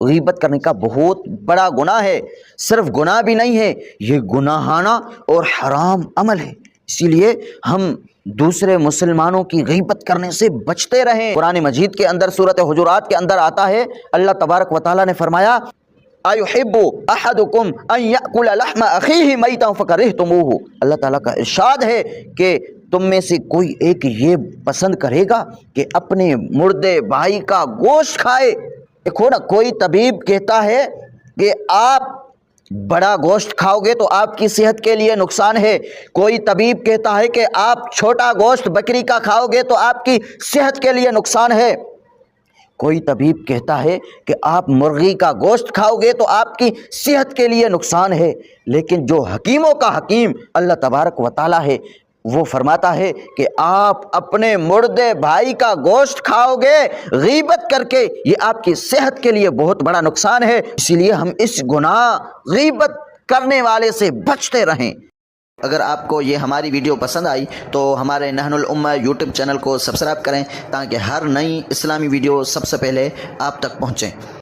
غیبت کرنے کا بہت بڑا گناہ ہے، صرف گناہ بھی نہیں ہے، یہ گناہانہ اور حرام عمل ہے، اسی لیے ہم دوسرے مسلمانوں کی غیبت کرنے سے بچتے رہیں۔ قرآن مجید کے اندر سورۃ حجرات کے اندر آتا ہے، اللہ تبارک و تعالیٰ نے فرمایا اَيُحِبُّ أَحَدُكُمْ أَن يَأْكُلَ لَحْمَ أَخِيهِ مَيْتًا فَكَرِهْتُمُوهُ، اللہ تعالیٰ کا ارشاد ہے کہ تم میں سے کوئی ایک یہ پسند کرے گا کہ اپنے مردے بھائی کا گوشت کھائے۔ دیکھو نا، کوئی طبیب کہتا ہے کہ آپ بڑا گوشت کھاؤ گے تو آپ کی صحت کے لیے نقصان ہے، کوئی طبیب کہتا ہے کہ آپ چھوٹا گوشت بکری کا کھاؤ گے تو آپ کی صحت کے لیے نقصان ہے، کوئی طبیب کہتا ہے کہ آپ مرغی کا گوشت کھاؤ گے تو آپ کی صحت کے لیے نقصان ہے، لیکن جو حکیموں کا حکیم اللہ تبارک و تعالیٰ ہے وہ فرماتا ہے کہ آپ اپنے مردے بھائی کا گوشت کھاؤ گے غیبت کر کے، یہ آپ کی صحت کے لیے بہت بڑا نقصان ہے، اسی لیے ہم اس گناہ غیبت کرنے والے سے بچتے رہیں۔ اگر آپ کو یہ ہماری ویڈیو پسند آئی تو ہمارے نحن الامہ یوٹیوب چینل کو سبسکرائب کریں تاکہ ہر نئی اسلامی ویڈیو سب سے پہلے آپ تک پہنچیں۔